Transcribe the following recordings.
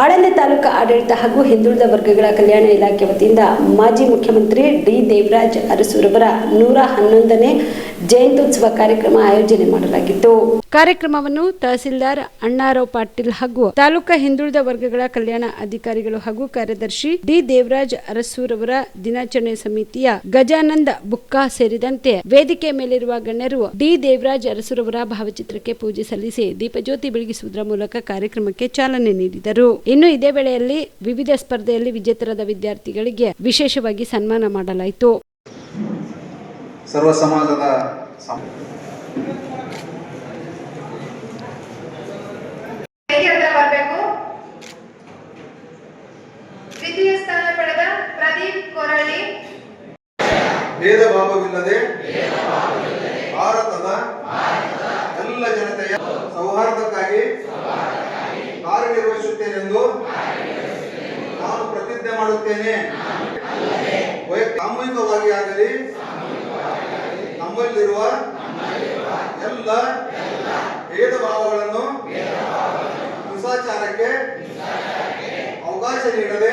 ಆಳಂದ ತಾಲೂಕು ಆಡಳಿತ ಹಾಗೂ ಹಿಂದುಳಿದ ವರ್ಗಗಳ ಕಲ್ಯಾಣ ಇಲಾಖೆ ವತಿಯಿಂದ ಮಾಜಿ ಮುಖ್ಯಮಂತ್ರಿ ಡಿ ದೇವರಾಜ್ ಅರಸೂರವರ 111ನೇ ಜಯಂತ್ಯುತ್ಸವ ಕಾರ್ಯಕ್ರಮ ಆಯೋಜನೆ ಮಾಡಲಾಗಿತ್ತು. ಕಾರ್ಯಕ್ರಮವನ್ನು ತಹಸೀಲ್ದಾರ್ ಅಣ್ಣಾರಾವ್ ಪಾಟೀಲ್ ಹಾಗೂ ತಾಲೂಕಾ ಹಿಂದುಳಿದ ವರ್ಗಗಳ ಕಲ್ಯಾಣ ಅಧಿಕಾರಿಗಳು ಹಾಗೂ ಕಾರ್ಯದರ್ಶಿ ಡಿ ದೇವರಾಜ್ ಅರಸೂರವರ ದಿನಾಚರಣೆ ಸಮಿತಿಯ ಗಜಾನಂದ ಬುಕ್ಕಾ ಸೇರಿದಂತೆ ವೇದಿಕೆ ಮೇಲಿರುವ ಗಣ್ಯರು ಡಿ ದೇವರಾಜ್ ಅರಸೂರವರ ಭಾವಚಿತ್ರಕ್ಕೆ ಪೂಜೆ ಸಲ್ಲಿಸಿ ದೀಪಜ್ಯೋತಿ ಬೆಳಗಿಸುವುದರ ಮೂಲಕ ಕಾರ್ಯಕ್ರಮಕ್ಕೆ ಚಾಲನೆ ನೀಡಿದರು. ಇನ್ನು ಇದೇ ವೇಳೆಯಲ್ಲಿ ವಿವಿಧ ಸ್ಪರ್ಧೆಯಲ್ಲಿ ವಿಜೇತರಾದ ವಿದ್ಯಾರ್ಥಿಗಳಿಗೆ ವಿಶೇಷವಾಗಿ ಸನ್ಮಾನ ಮಾಡಲಾಯಿತು. ಸರ್ವ ಸಮಾಜದ ದ್ವಿತೀಯ ಸ್ಥಾನ ಪಡೆದ ಪ್ರದೀಪ್ ಕೊರಳ್ಳಿ ಭೇದ ಭಾವವಿಲ್ಲದೆ ಭಾರತದ ಎಲ್ಲ ಜನತೆಯ ಸೌಹಾರ್ದಕ್ಕಾಗಿ ಕಾರ್ಯನಿರ್ವಹಿಸುತ್ತೇನೆಂದು ನಾನು ಪ್ರತಿಜ್ಞೆ ಮಾಡುತ್ತೇನೆ. ಸಾಮೂಹಿಕವಾಗಿ ಆಗಲಿ ನಮ್ಮಲ್ಲಿರುವ ಎಲ್ಲ ಭೇದ ಭಾವಗಳನ್ನು ಹಿಂಸಾಚಾರಕ್ಕೆ ಅವಕಾಶ ನೀಡದೆ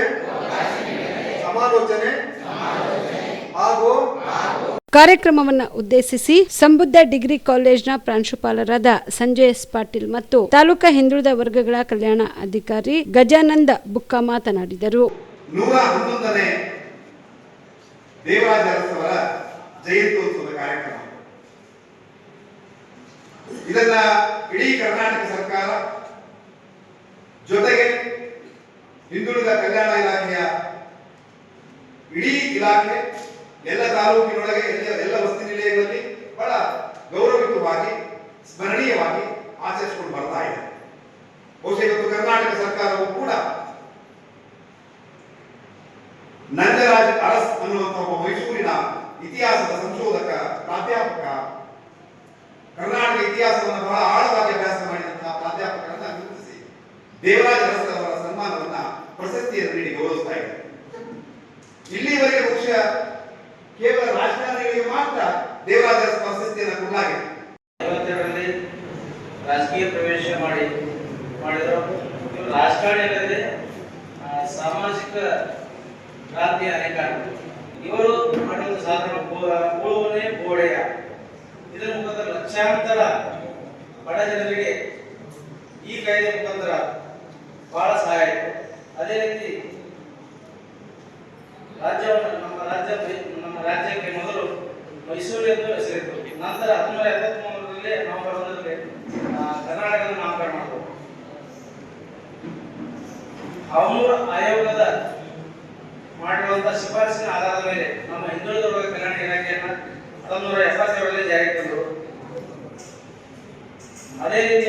ಸಮಾಲೋಚನೆ ಹಾಗೂ ಕಾರ್ಯಕ್ರಮವನ್ನು ಉದ್ದೇಶಿಸಿ ಸಂಬುದ್ಧ ಡಿಗ್ರಿ ಕಾಲೇಜ್ನ ಪ್ರಾಂಶುಪಾಲರಾದ ಸಂಜಯ್ ಎಸ್ ಪಾಟೀಲ್ ಮತ್ತು ತಾಲೂಕಾ ಹಿಂದುಳಿದ ವರ್ಗಗಳ ಕಲ್ಯಾಣ ಅಧಿಕಾರಿ ಗಜಾನಂದ ಬುಕ್ಕಾ ಮಾತನಾಡಿದರು. 111ನೇ ದೇವರಾಜ ಅರಸವರ ಜಯಂತ್ಯೋತ್ಸವದ ಕಾರ್ಯಕ್ರಮ ಇದನ್ನ ಇಡೀ ಕರ್ನಾಟಕ ಸರ್ಕಾರ ಜೊತೆಗೆ ಹಿಂದುಳಿದ ಕಲ್ಯಾಣ ಇಲಾಖೆಯ ಇಡೀ ಇಲಾಖೆ ಎಲ್ಲ ತಾಲೂಕಿನೊಳಗೆ ಎಲ್ಲ ವಸತಿ ನಿಲಯಗಳಲ್ಲಿ ಬಹಳ ಗೌರವಯುತವಾಗಿ ಸ್ಮರಣೀಯವಾಗಿ ಆಚರಿಸಿಕೊಂಡು ಬರ್ತಾ ಇದೆ. ಬಹುಶಃ ಇವತ್ತು ಕರ್ನಾಟಕ ಸರ್ಕಾರವು ಕೂಡ ನಂಜರಾಜ್ ಅರಸ್ ಅನ್ನುವಂತಹ ಒಬ್ಬ ಮೈಸೂರಿನ ಇತಿಹಾಸದ ಸಂಶೋಧಕ ಪ್ರಾಧ್ಯಾಪಕ, ಕರ್ನಾಟಕ ಇತಿಹಾಸವನ್ನು ಬಹಳ ಆಳವಾಗಿ ಅಭ್ಯಾಸ ಮಾಡಿದಂತಹ ಪ್ರಾಧ್ಯಾಪಕರನ್ನ ಗುರುತಿಸಿ ದೇವರಾಜ ಅರಸ್ ಅವರ ಸನ್ಮಾನವನ್ನ ಪ್ರಶಸ್ತಿಯನ್ನು ನೀಡಿ ಗೌರವಿಸ್ತಾ ಇದೆ. ಇಲ್ಲಿವರೆಗೆ ಬಹುಶಃ ಕೇವಲ ರಾಜಕಾರಣಿಗಳಿಗೆ ಮಾತ್ರ ದೇವರಾಜ ಅರಸ್ ಪ್ರಶಸ್ತಿಯನ್ನು ಕೊಡಲಾಗಿದೆ. 52ರಲ್ಲಿ ರಾಜಕೀಯ ಪ್ರವೇಶ ಮಾಡಿದರು. ರಾಜಕಾರಣಿಗಳಲ್ಲದೆ ಸಾಮಾಜಿಕ ಕ್ರಾಂತಿಯ ಅನೇಕ ಇವರು ಮಾಡುವ ಸಾಧನೆ ಗೋಳವನೇ ಗೋಡೆಯ ಇದರ ಮುಖಾಂತರ ಲಕ್ಷಾಂತರ ಬಡ ಜನರಿಗೆ ಈ ಕಾಯ್ದೆ ಮುಖಾಂತರ ಬಹಳ ಸಹಾಯ ಆಯಿತು. ಅದೇ ರೀತಿ ನಮ್ಮ ರಾಜ್ಯಕ್ಕೆ ಮೊದಲು ಮೈಸೂರು ಎಂದು ಹೆಸರಿತ್ತು. ನಂತರ 1973ರಲ್ಲಿ ನವೆಂಬರ್ 1ರಲ್ಲಿ ಕರ್ನಾಟಕದ ನಾಮಕರಣ ಮಾಡಿದರು. ಅವರ ಆಯೋಗದ ಮಾಡಿರುವಂತಹ ಶಿಫಾರಸಿನ ಆಧಾರದ ಮೇಲೆ ನಮ್ಮ ಹಿಂದುಳಿದ ವರ್ಗ ಕಲ್ಯಾಣ ಇಲಾಖೆಯನ್ನ 1972ರಲ್ಲಿ ಜಾರಿಗೆ ತಂದರು. ಅದೇ ರೀತಿ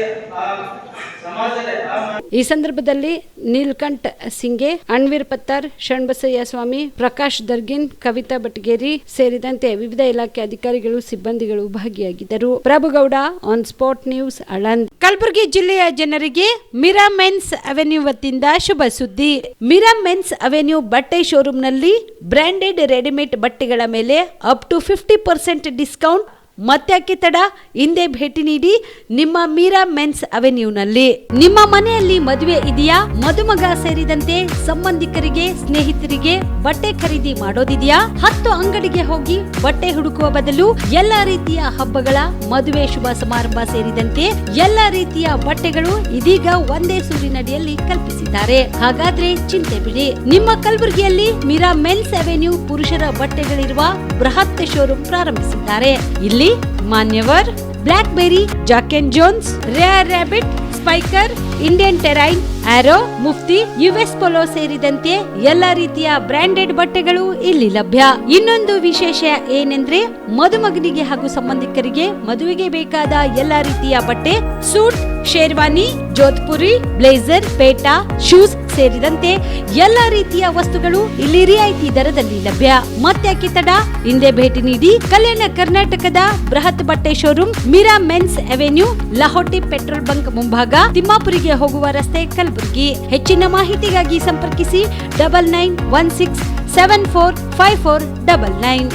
ಈ ಸಂದರ್ಭದಲ್ಲಿ ನೀಲ್ಕಂಠ್ ಸಿಂಗೆ, ಅಣ್ವೀರ್ ಪತ್ತಾರ್, ಶರಣಬಸಯ್ಯ ಸ್ವಾಮಿ, ಪ್ರಕಾಶ್ ದರ್ಗಿನ್, ಕವಿತಾ ಬಟ್ಗೇರಿ ಸೇರಿದಂತೆ ವಿವಿಧ ಇಲಾಖೆ ಅಧಿಕಾರಿಗಳು, ಸಿಬ್ಬಂದಿಗಳು ಭಾಗಿಯಾಗಿದ್ದರು. Prabhugouda, on spot news, Aland. Kalaburagi ಜಿಲ್ಲೆಯ ಜನರಿಗೆ ಮಿರಾ ಮೆನ್ಸ್ ಅವೆನ್ಯೂ ವತಿಯಿಂದ ಶುಭ ಸುದ್ದಿ. ಮಿರಾ ಮೆನ್ಸ್ ಅವೆನ್ಯೂ ಬಟ್ಟೆ ಶೋರೂಮ್ನಲ್ಲಿ ಬ್ರಾಂಡೆಡ್ ರೆಡಿಮೇಡ್ ಬಟ್ಟೆಗಳ ಮೇಲೆ ಅಪ್ ಟು 50% ಡಿಸ್ಕೌಂಟ್. ಮತ್ತ್ಯಾಕೆ ತಡ, ಹಿಂದೆ ಭೇಟಿ ನೀಡಿ ನಿಮ್ಮ ಮೀರಾ ಮೆನ್ಸ್ ಅವೆನ್ಯೂನಲ್ಲಿ. ನಿಮ್ಮ ಮನೆಯಲ್ಲಿ ಮದುವೆ ಇದೆಯಾ, ಮದುಮಗ ಸೇರಿದಂತೆ ಸಂಬಂಧಿಕರಿಗೆ, ಸ್ನೇಹಿತರಿಗೆ ಬಟ್ಟೆ ಖರೀದಿ ಮಾಡೋದಿದೆಯಾ? 10 ಅಂಗಡಿಗೆ ಹೋಗಿ ಬಟ್ಟೆ ಹುಡುಕುವ ಬದಲು ಎಲ್ಲಾ ರೀತಿಯ ಹಬ್ಬಗಳ, ಮದುವೆ, ಶುಭ ಸಮಾರಂಭ ಸೇರಿದಂತೆ ಎಲ್ಲಾ ರೀತಿಯ ಬಟ್ಟೆಗಳು ಇದೀಗ ಒಂದೇ ಸೂರಿನಡಿಯಲ್ಲಿ ಕಲ್ಪಿಸಿದ್ದಾರೆ. ಹಾಗಾದ್ರೆ ಚಿಂತೆ ಬಿಡಿ, ನಿಮ್ಮ ಕಲಬುರಗಿಯಲ್ಲಿ ಮೀರಾ ಮೆನ್ಸ್ ಅವೆನ್ಯೂ ಪುರುಷರ ಬಟ್ಟೆಗಳಿರುವ ಬೃಹತ್ ಶೋರೂಮ್ ಪ್ರಾರಂಭಿಸಿದ್ದಾರೆ. ಇಲ್ಲಿ Manyavar, Blackberry, Jack and Jones, Rare Rabbit, Spykar, Indian Terrain, Arrow, Mufti, US Polo ಸೇರಿದಂತೆ ಎಲ್ಲಾ ರೀತಿಯ ಬ್ರಾಂಡೆಡ್ ಬಟ್ಟೆಗಳು ಇಲ್ಲಿ ಲಭ್ಯ. ಇನ್ನೊಂದು ವಿಶೇಷ ಏನೆಂದ್ರೆ ಮದುಮಗನಿಗೆ ಹಾಗೂ ಸಂಬಂಧಿಕರಿಗೆ ಮದುವೆಗೆ ಬೇಕಾದ ಎಲ್ಲಾ ರೀತಿಯ ಬಟ್ಟೆ, ಸೂಟ್, ಶೇರ್ವಾನಿ, ಜೋಧ್ಪುರಿ, ಬ್ಲೇಸರ್, ಪೇಟಾ, ಶೂಸ್ ಸೇರಿದಂತೆ ಎಲ್ಲಾ ರೀತಿಯ ವಸ್ತುಗಳು ಇಲ್ಲಿ ರಿಯಾಯಿತಿ ದರದಲ್ಲಿ ಲಭ್ಯ. ಮತ್ತ್ಯಾಕೆ ತಡ, ಹಿಂದೆ ಭೇಟಿ ನೀಡಿ. ಕಲ್ಯಾಣ ಕರ್ನಾಟಕದ ಬೃಹತ್ ಬಟ್ಟೆ showroom Meera men's avenue, Lahoti petrol bunk ಮುಂಭಾಗ, ತಿಮ್ಮಾಪುರಿಗೆ ಹೋಗುವ ರಸ್ತೆ, ಕಲಬುರಗಿ. ಹೆಚ್ಚಿನ ಮಾಹಿತಿಗಾಗಿ ಸಂಪರ್ಕಿಸಿ 9916745499.